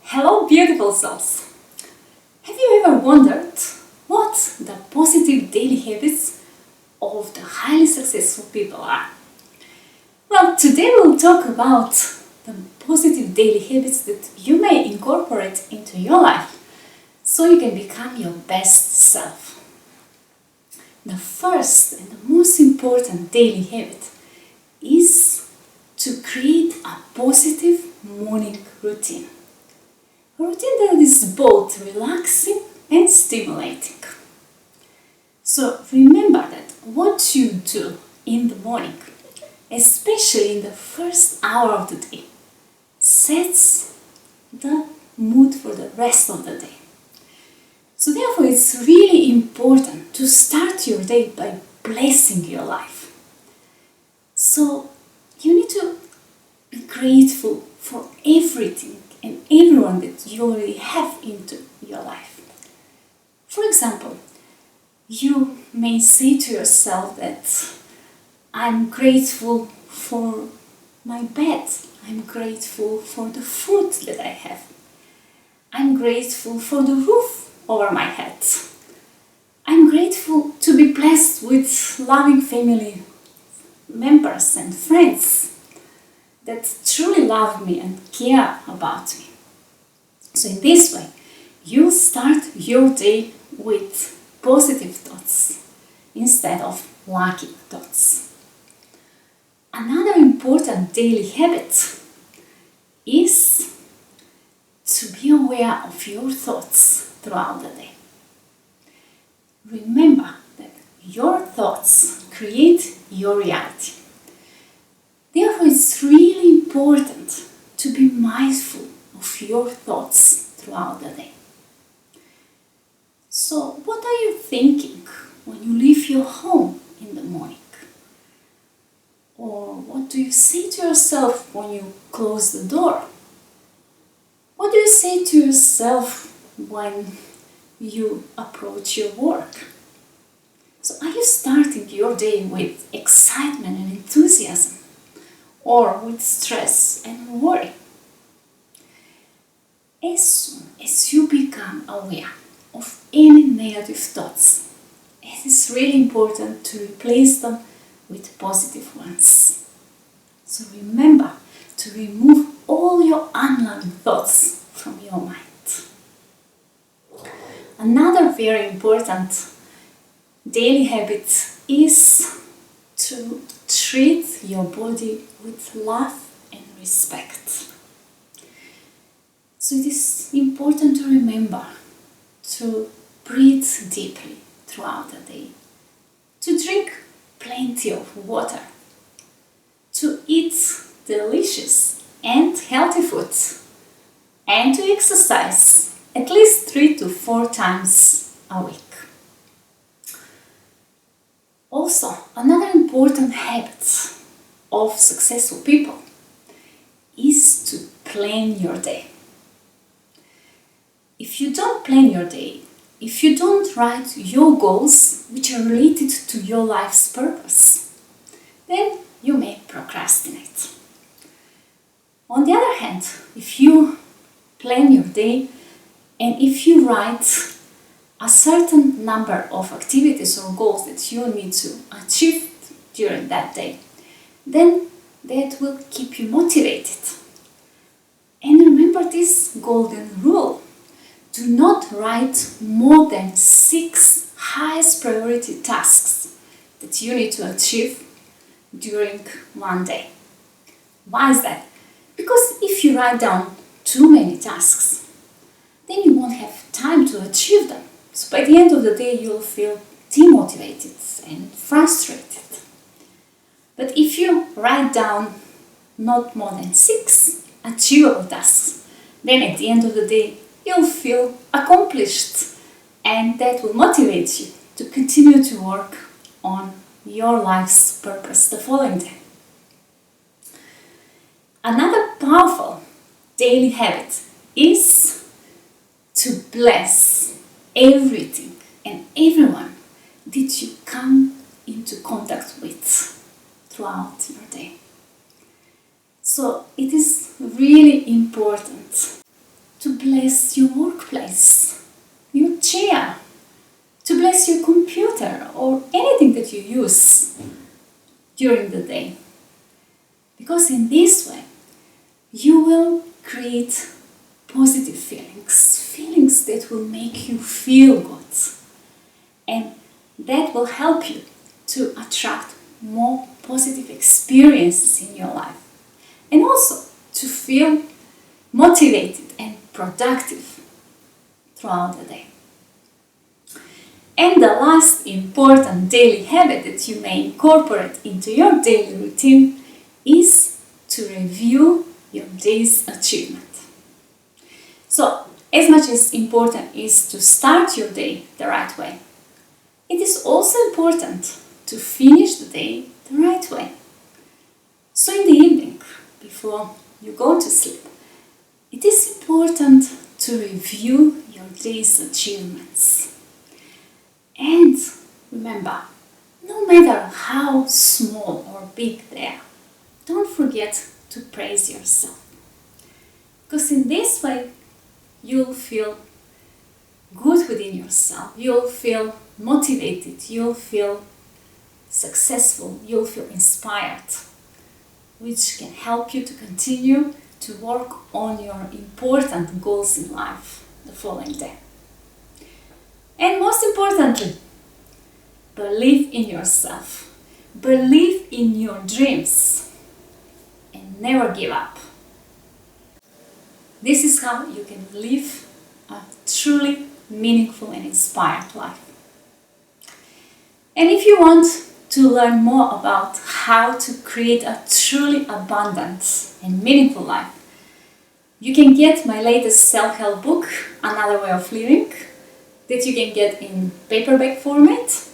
Hello, beautiful souls! Have you ever wondered what the positive daily habits of the highly successful people are? Well, today we'll talk about the positive daily habits that you may incorporate into your life so you can become your best self. The first and the most important daily habit is to create a positive morning routine. A routine that is both relaxing and stimulating. So remember that what you do in the morning, especially in the first hour of the day, sets the mood for the rest of the day. So therefore it's really important to start your day by blessing your life. So you need to be grateful for everything and everyone that you already have into your life. For example, you may say to yourself that I'm grateful for my bed, I'm grateful for the food that I have, I'm grateful for the roof over my head, I'm grateful to be blessed with loving family members and friends that truly love me and care about me. So in this way, you start your day with positive thoughts instead of lacking thoughts. Another important daily habit is to be aware of your thoughts throughout the day. Remember that your thoughts create your reality. Therefore, it's really important to be mindful of your thoughts throughout the day. So, what are you thinking when you leave your home in the morning? Or what do you say to yourself when you close the door? What do you say to yourself when you approach your work? So, are you starting your day with excitement and enthusiasm? Or with stress and worry? As soon as you become aware of any negative thoughts, it is really important to replace them with positive ones. So remember to remove all your unloving thoughts from your mind. Another very important daily habit is to treat your body with love and respect. So it is important to remember to breathe deeply throughout the day, to drink plenty of water, to eat delicious and healthy foods, and to exercise at least 3 to 4 times a week. Also, another important habit of successful people is to plan your day. If you don't plan your day, if you don't write your goals which are related to your life's purpose, then you may procrastinate. On the other hand, if you plan your day and if you write a certain number of activities or goals that you need to achieve during that day, then that will keep you motivated. And remember this golden rule. Do not write more than 6 highest priority tasks that you need to achieve during one day. Why is that? Because if you write down too many tasks, then you won't have time to achieve them. So by the end of the day, you'll feel demotivated and frustrated. But if you write down not more than 6 achievable tasks, then at the end of the day, you'll feel accomplished, and that will motivate you to continue to work on your life's purpose the following day. Another powerful daily habit is to bless everything and everyone that you come into contact with throughout your day. So it is really important to bless your workplace, your chair, to bless your computer or anything that you use during the day. Because in this way, you will create positive feelings that will make you feel good. And that will help you to attract more positive experiences in your life. And also to feel motivated and productive throughout the day. And the last important daily habit that you may incorporate into your daily routine is to review your day's achievement. So, as much as important is to start your day the right way, it is also important to finish the day the right way. So in the evening, before you go to sleep, it is important to review your day's achievements. And remember, no matter how small or big they are, don't forget to praise yourself. Because in this way, you'll feel good within yourself, you'll feel motivated, you'll feel successful, you'll feel inspired, which can help you to continue to work on your important goals in life the following day. And most importantly, believe in yourself, believe in your dreams, and never give up. This is how you can live a truly meaningful and inspired life. And if you want to learn more about how to create a truly abundant and meaningful life, you can get my latest self-help book, Another Way of Living, that you can get in paperback format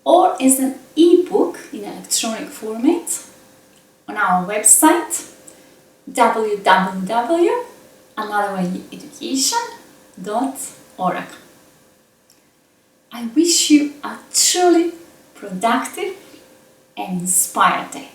or as an ebook in electronic format on our website www.anotherwayeducation.org. I wish you a truly productive and inspired day.